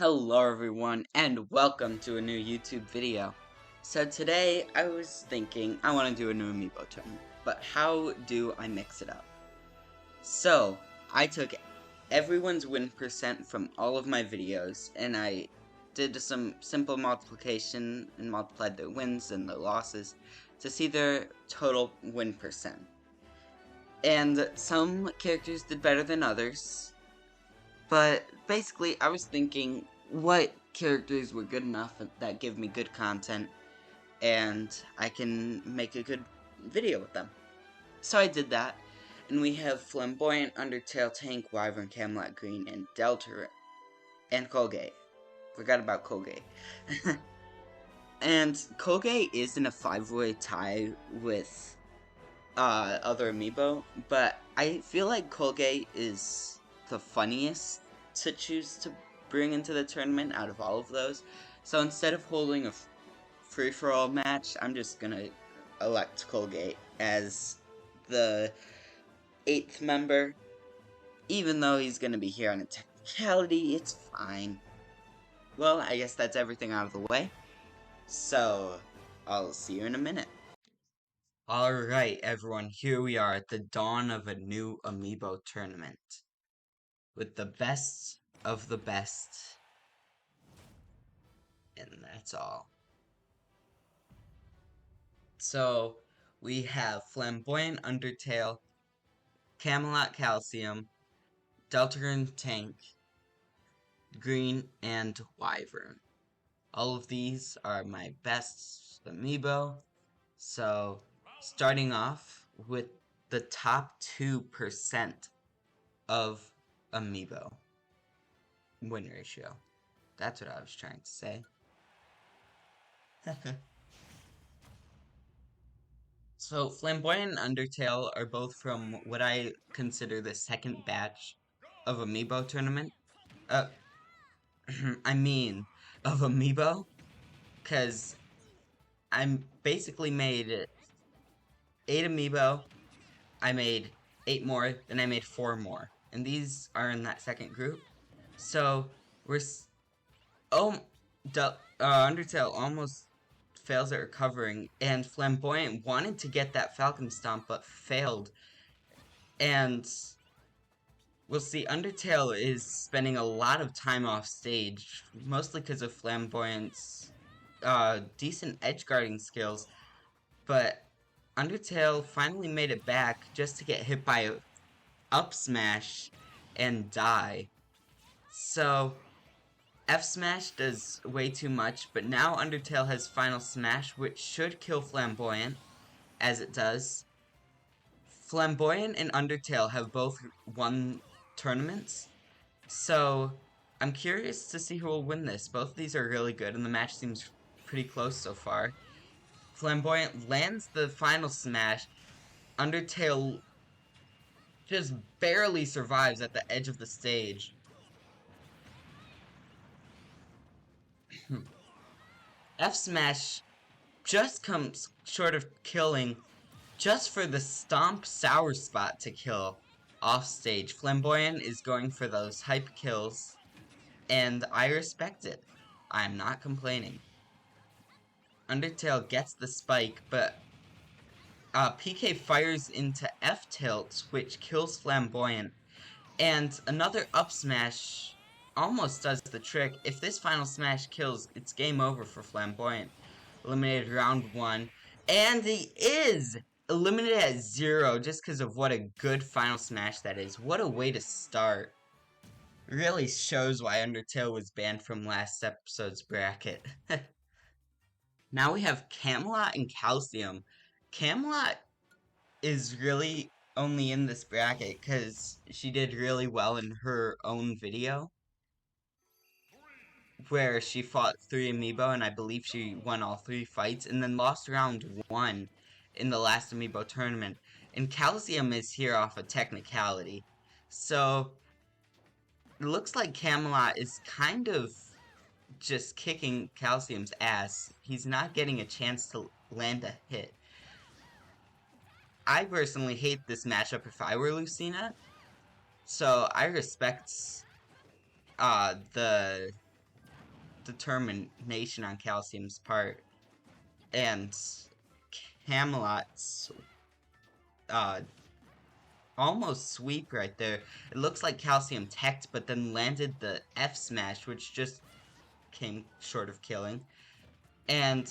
Hello everyone and welcome to a new YouTube video. So today I was thinking I want to do a new Amiibo tournament, but how do I mix it up? So I took everyone's win percent from all of my videos and I did some simple multiplication and multiplied their wins and their losses to see their total win percent. And some characters did better than others. But basically, I was thinking what characters were good enough that give me good content, and I can make a good video with them. So I did that, and we have Flamboyant, Undertale, Tank, Wyvern, Camelot Green, and Delta, and Colgate. Forgot about Colgate. And Colgate is in a 5-way tie with other Amiibo, but I feel like Colgate is the funniest to choose to bring into the tournament out of all of those. So instead of holding a free-for-all match, I'm just gonna elect Colgate as the 8th member. Even though he's gonna be here on a technicality, it's fine. Well, I guess that's everything out of the way. So, I'll see you in a minute. Alright, everyone, here we are at the dawn of a new Amiibo tournament. With the best of the best. And that's all. So, we have Flamboyant Undertale, Camelot Calcium, Deltarune Tank, Green, and Wyvern. All of these are my best Amiibo. So, starting off with the top 2% of Amiibo win ratio. That's what I was trying to say. So, Flamboyant and Undertale are both from what I consider the second batch of Amiibo tournament. I mean, of Amiibo, because I'm basically made 8 Amiibo, I made 8 more, then I made 4 more. And these are in that second group. So, Undertale almost fails at recovering, and Flamboyant wanted to get that Falcon Stomp, but failed. And we'll see, Undertale is spending a lot of time off stage, mostly because of Flamboyant's decent edge guarding skills, but Undertale finally made it back just to get hit by up smash and die. So F smash does way too much, but now Undertale has final smash, which should kill Flamboyant, as it does. Flamboyant and Undertale have both won tournaments, so I'm curious to see who will win this. Both of these are really good, and the match seems pretty close so far. Flamboyant lands the final smash. Undertale just barely survives at the edge of the stage. F smash just comes short of killing, just for the stomp sour spot to kill off stage. Flamboyant is going for those hype kills, and I respect it. I'm not complaining. Undertale gets the spike, but PK fires into F tilt, which kills Flamboyant, and another up smash almost does the trick. If this final smash kills, it's game over for Flamboyant. Eliminated round 1, and he is eliminated at 0 just because of what a good final smash that is. What a way to start. Really shows why Undertale was banned from last episode's bracket. Now we have Camelot and Calcium. Camelot is really only in this bracket because she did really well in her own video, where she fought 3 Amiibo, and I believe she won all 3 fights, and then lost round 1 in the last Amiibo tournament. And Calcium is here off a technicality. So, it looks like Camelot is kind of just kicking Calcium's ass. He's not getting a chance to land a hit. I personally hate this matchup if I were Lucina, so I respect the determination on Calcium's part. And Camelot's uh, almost sweep right there. It looks like Calcium teched, but then landed the F smash, which just came short of killing. And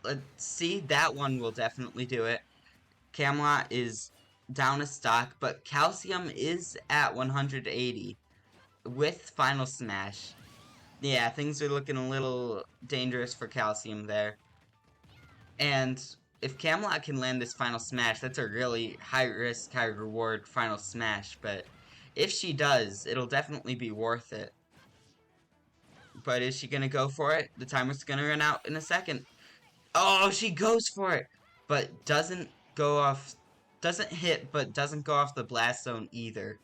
let's see, that one will definitely do it. Camelot is down a stock, but Calcium is at 180 with Final Smash. Yeah, things are looking a little dangerous for Calcium there. And if Camelot can land this Final Smash, that's a really high risk, high reward Final Smash, but if she does, it'll definitely be worth it. But is she gonna go for it? The timer's gonna run out in a second. Oh, she goes for it! But doesn't go off, doesn't hit, but doesn't go off the blast zone either.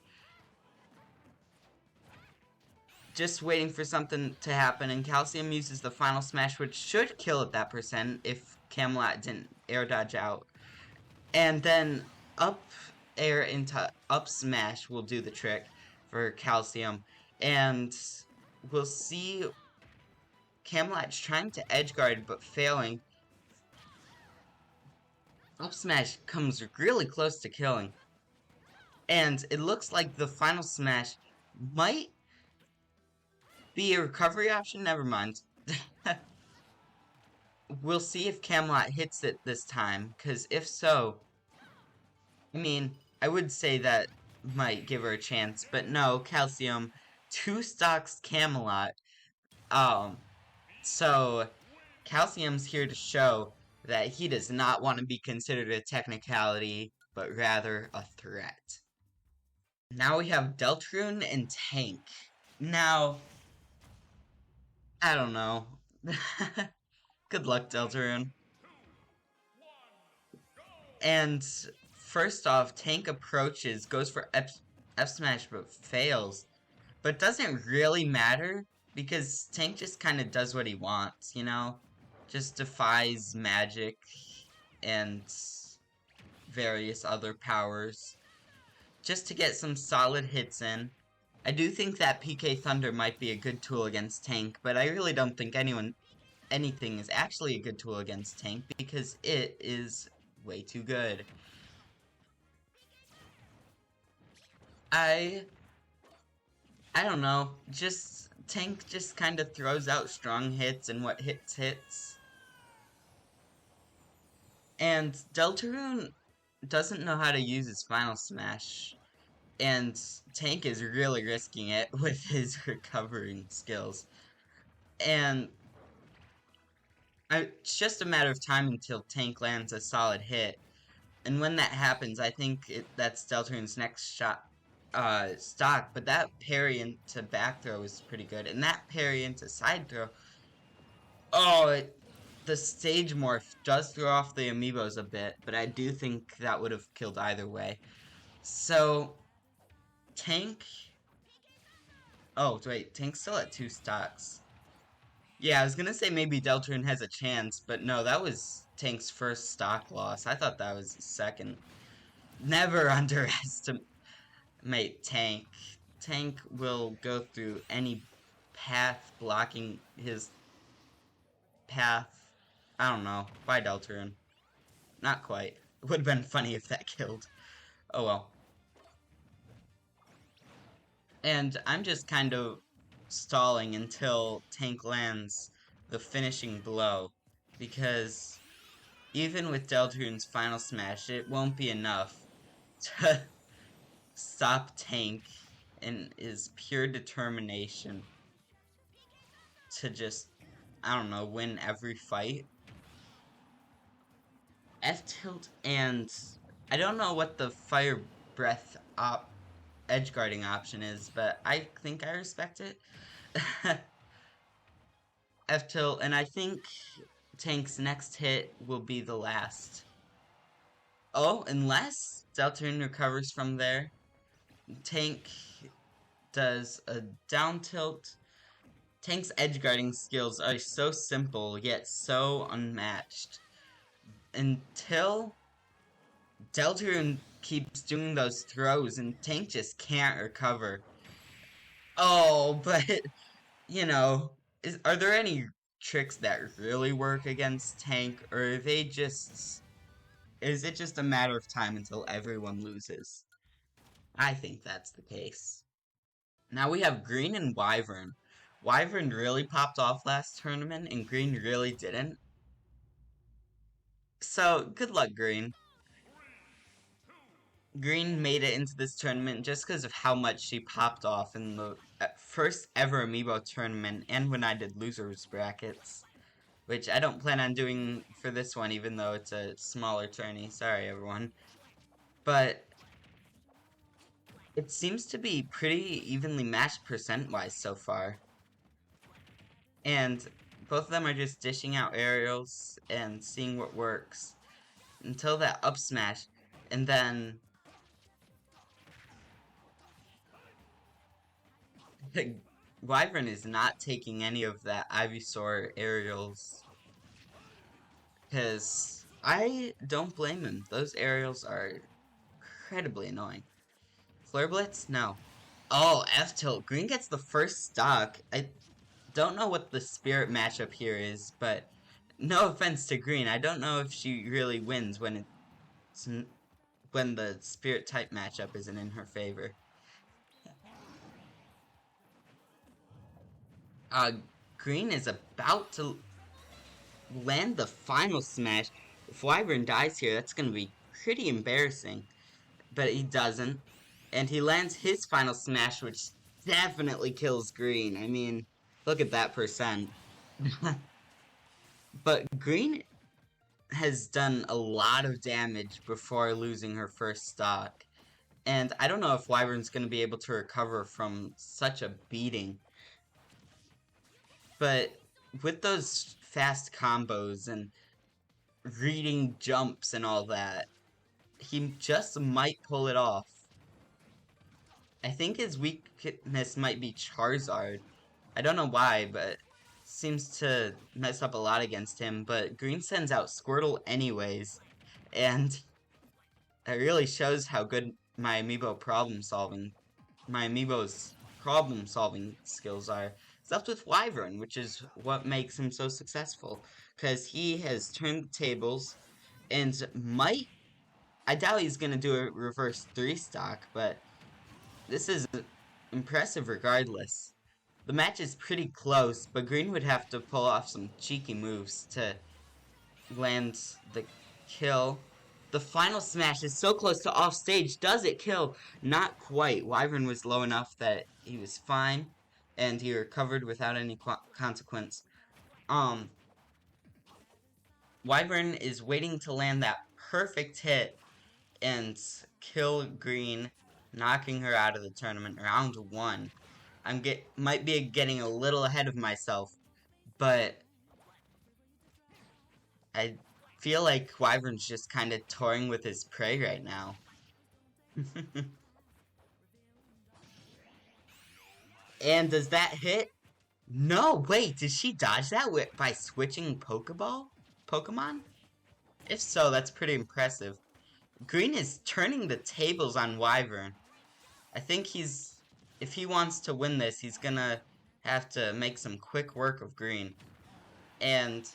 Just waiting for something to happen, and Calcium uses the Final Smash, which should kill at that percent if Camelot didn't air dodge out. And then up air into up smash will do the trick for Calcium. And we'll see Camelot's trying to edge guard but failing. Up smash comes really close to killing. And it looks like the Final Smash might be a recovery option. Never mind. We'll see if Camelot hits it this time, because if so, I mean, I would say that might give her a chance, but no, Calcium, 2 stocks Camelot. So Calcium's here to show that he does not want to be considered a technicality, but rather a threat. Now we have Deltarune and Tank. Now, I don't know. Good luck, Deltarune. And first off, Tank approaches, goes for F smash, but fails. But it doesn't really matter, because Tank just kind of does what he wants, you know? Just defies magic and various other powers. Just to get some solid hits in. I do think that PK Thunder might be a good tool against Tank, but I really don't think anything is actually a good tool against Tank, because it is way too good. I don't know, Tank just kind of throws out strong hits, and what hits. And Deltarune doesn't know how to use his Final Smash, and Tank is really risking it with his recovering skills. And it's just a matter of time until Tank lands a solid hit. And when that happens, I think that's Deltarune's next stock. But that parry into back throw is pretty good. And that parry into side throw... Oh, the stage morph does throw off the Amiibos a bit, but I do think that would have killed either way. So, Tank... Oh, wait, Tank's still at 2 stocks. Yeah, I was gonna say maybe Deltarune has a chance, but no, that was Tank's first stock loss. I thought that was his second. Never underestimate Tank. Tank will go through any path blocking his path. I don't know. Bye, Deltarune. Not quite. It would have been funny if that killed. Oh well. And I'm just kind of stalling until Tank lands the finishing blow, because even with Deltarune's Final Smash, it won't be enough to stop Tank in his pure determination to just, I don't know, win every fight. F-tilt, and I don't know what the Fire Breath edge guarding option is, but I think I respect it. F-tilt, and I think Tank's next hit will be the last. Oh, unless Deltarune recovers from there. Tank does a down tilt. Tank's edge guarding skills are so simple, yet so unmatched. Until Deltarune keeps doing those throws, and Tank just can't recover. Oh, but, you know, Are there any tricks that really work against Tank, or are they just is it just a matter of time until everyone loses? I think that's the case. Now we have Green and Wyvern. Wyvern really popped off last tournament, and Green really didn't. So, good luck, Green. Green made it into this tournament just because of how much she popped off in the first ever Amiibo tournament and when I did losers brackets, which I don't plan on doing for this one even though it's a smaller tourney. Sorry, everyone. But it seems to be pretty evenly matched percent-wise so far. And both of them are just dishing out aerials and seeing what works until that up smash, and then Wyvern is not taking any of that Ivysaur aerials, because I don't blame him. Those aerials are incredibly annoying. Flare Blitz? No. Oh, F-Tilt. Green gets the first stock. I don't know what the spirit matchup here is, but no offense to Green, I don't know if she really wins when when the spirit type matchup isn't in her favor. Uh, Green is about to land the final smash. If Wyvern dies here, that's gonna be pretty embarrassing. But he doesn't. And he lands his final smash, which definitely kills Green. I mean, look at that percent. But Green has done a lot of damage before losing her first stock. And I don't know if Wyvern's going to be able to recover from such a beating. But with those fast combos and reading jumps and all that, he just might pull it off. I think his weakness might be Charizard. I don't know why, but seems to mess up a lot against him. But Green sends out Squirtle anyways, and it really shows how good my amiibo's problem solving skills are. Except with Wyvern, which is what makes him so successful, because he has turned the tables and I doubt he's gonna do a reverse 3-stock, but this is impressive regardless. The match is pretty close, but Green would have to pull off some cheeky moves to land the kill. The final smash is so close to off stage. Does it kill? Not quite. Wyvern was low enough that he was fine, and he recovered without any consequence. Wyvern is waiting to land that perfect hit and kill Green, knocking her out of the tournament. Round 1. Might be getting a little ahead of myself, but I feel like Wyvern's just kind of toying with his prey right now. And does that hit? No, wait, did she dodge that by switching Pokemon? If so, that's pretty impressive. Green is turning the tables on Wyvern. I think if he wants to win this, he's gonna have to make some quick work of Green. And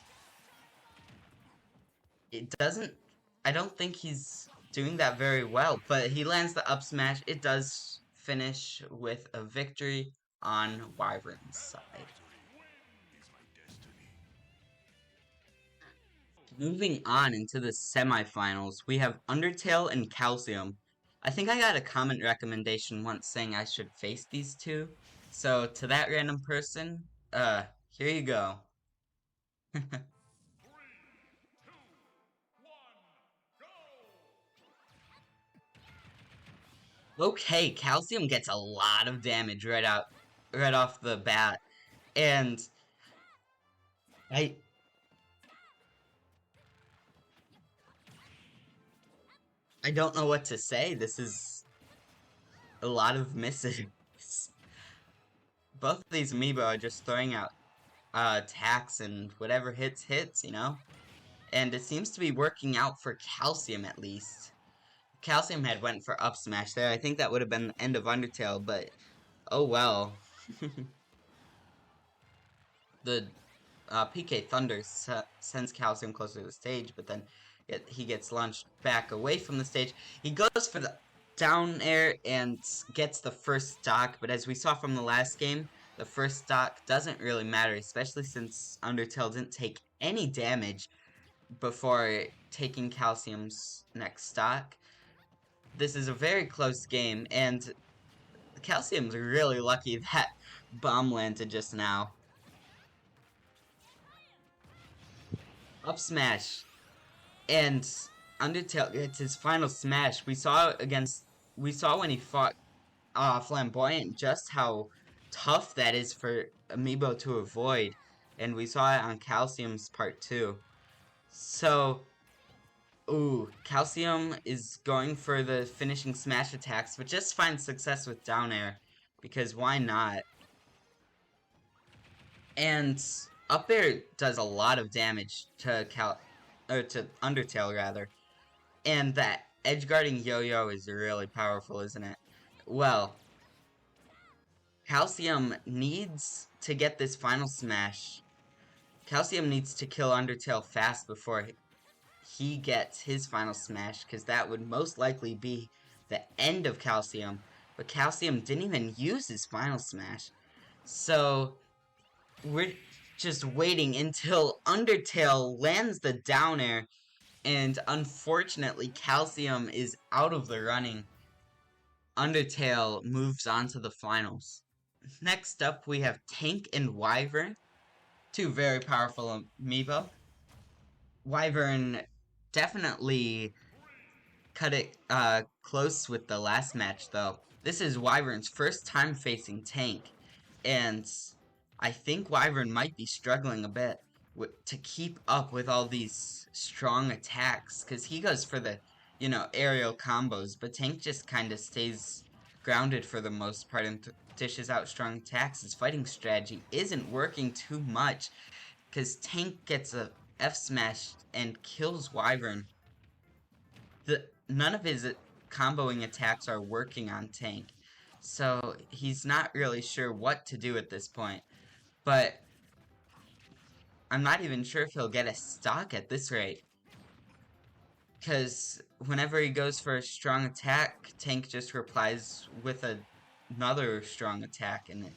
I don't think he's doing that very well, but he lands the up smash. It does finish with a victory on Wyvern's side. Moving on into the semifinals, we have Undertale and Calcium. I think I got a comment recommendation once saying I should face these two. So to that random person, here you go. Okay, Calcium gets a lot of damage right off the bat. And I don't know what to say. This is a lot of misses. Both of these amiibo are just throwing out attacks and whatever hits, you know? And it seems to be working out for Calcium at least. Calcium had went for up smash there. I think that would have been the end of Undertale, but oh well. The PK Thunder sends Calcium closer to the stage, but then he gets launched back away from the stage. He goes for the down air and gets the first stock, but as we saw from the last game, the first stock doesn't really matter, especially since Undertale didn't take any damage before taking Calcium's next stock. This is a very close game, and Calcium's really lucky that bomb landed just now. Up smash. And Undertale gets his final smash. We saw when he fought Flamboyant just how tough that is for Amiibo to avoid. And we saw it on Calcium's part too. So Calcium is going for the finishing smash attacks, but just finds success with down air. Because why not? And up air does a lot of damage to to Undertale rather. And that edge guarding yo-yo is really powerful, isn't it? Well, Calcium needs to get this final smash. Calcium needs to kill Undertale fast before he gets his final smash, because that would most likely be the end of Calcium. But Calcium didn't even use his final smash. So we're just waiting until Undertale lands the down air, and unfortunately Calcium is out of the running. Undertale moves on to the finals. Next up we have Tank and Wyvern, two very powerful amiibo. Wyvern definitely cut it close with the last match though. This is Wyvern's first time facing Tank, and I think Wyvern might be struggling a bit to keep up with all these strong attacks, because he goes for the, aerial combos, but Tank just kind of stays grounded for the most part and dishes out strong attacks. His fighting strategy isn't working too much, because Tank gets a F smash and kills Wyvern. None of his comboing attacks are working on Tank, so he's not really sure what to do at this point. But I'm not even sure if he'll get a stock at this rate, because whenever he goes for a strong attack, Tank just replies with another strong attack, and it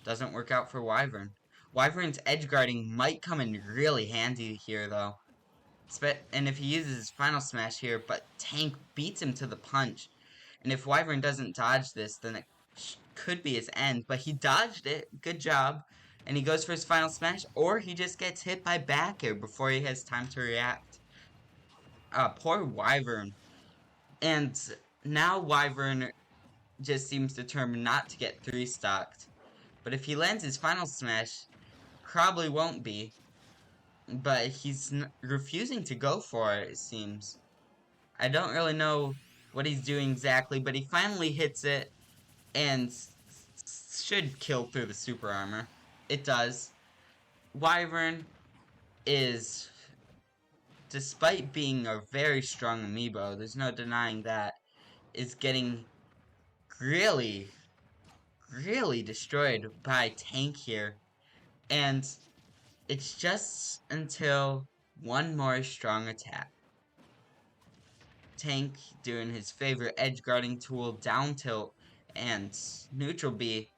doesn't work out for Wyvern. Wyvern's edge guarding might come in really handy here, though. And if he uses his final smash here, but Tank beats him to the punch. And if Wyvern doesn't dodge this, then it could be his end. But he dodged it. Good job. And he goes for his final smash, or he just gets hit by back air before he has time to react. Poor Wyvern. And now Wyvern just seems determined not to get 3-stocked. But if he lands his final smash, probably won't be. But he's refusing to go for it, it seems. I don't really know what he's doing exactly, but he finally hits it and should kill through the super armor. It does. Wyvern is, despite being a very strong amiibo, there's no denying that, is getting really, really destroyed by Tank here. And it's just until one more strong attack. Tank doing his favorite edge guarding tool, down tilt and neutral B,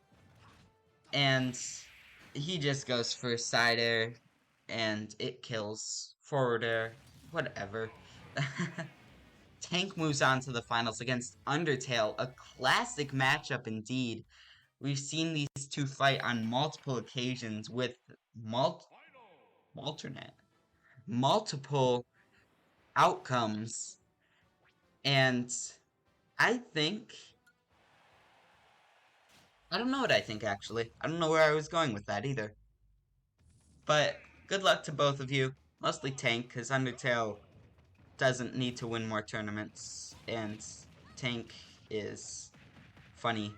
and he just goes for side air and it kills. Forward air, whatever. Tank moves on to the finals against Undertale, a classic matchup indeed. We've seen these two fight on multiple occasions with multiple outcomes, and I don't know what I think, actually. I don't know where I was going with that either. But good luck to both of you. Mostly Tank, because Undertale doesn't need to win more tournaments, and Tank is funny.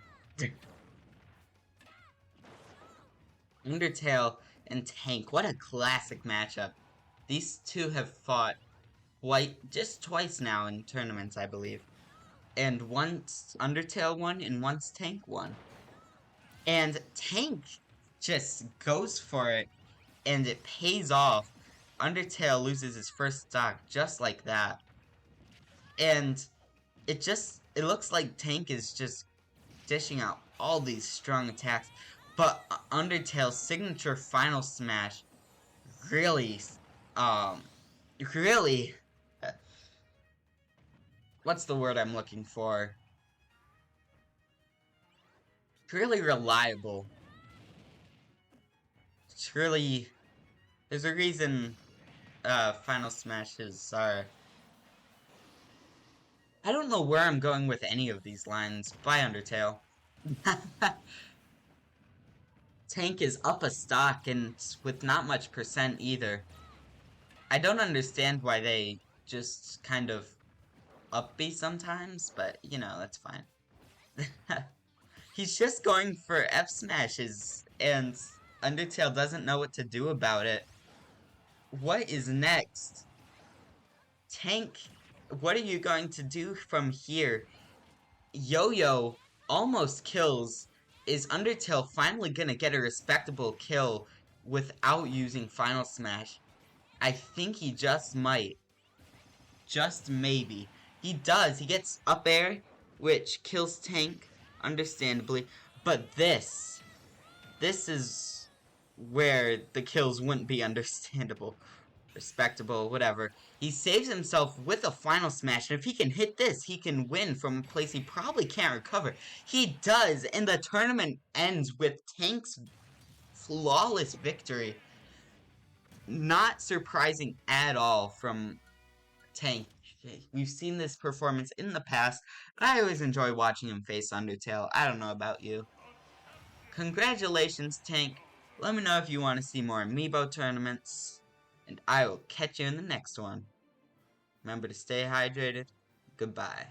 Undertale and Tank, what a classic matchup. These two have fought just twice now in tournaments, I believe. And once Undertale won, and once Tank won. And Tank just goes for it and it pays off. Undertale loses his first stock just like that. And it looks like Tank is just dishing out all these strong attacks. But Undertale's signature final smash really, um, really, uh, what's the word I'm looking for? It's really reliable. It's really, there's a reason, final smashes are, I don't know where I'm going with any of these lines. Bye, Undertale. Tank is up a stock and with not much percent either. I don't understand why they just kind of up B sometimes, but you know, that's fine. He's just going for F smashes and Undertale doesn't know what to do about it. What is next? Tank, what are you going to do from here? Yo-Yo almost kills. Is Undertale finally gonna get a respectable kill without using Final Smash? I think he just might. Just maybe. He does. He gets up air, which kills Tank, understandably. But this is where the kills wouldn't be understandable. Respectable, whatever. He saves himself with a final smash, and if he can hit this, he can win from a place he probably can't recover. He does, and the tournament ends with Tank's flawless victory. Not surprising at all from Tank. We've seen this performance in the past, but I always enjoy watching him face Undertale. I don't know about you. Congratulations, Tank. Let me know if you want to see more Amiibo tournaments, and I will catch you in the next one. Remember to stay hydrated. Goodbye.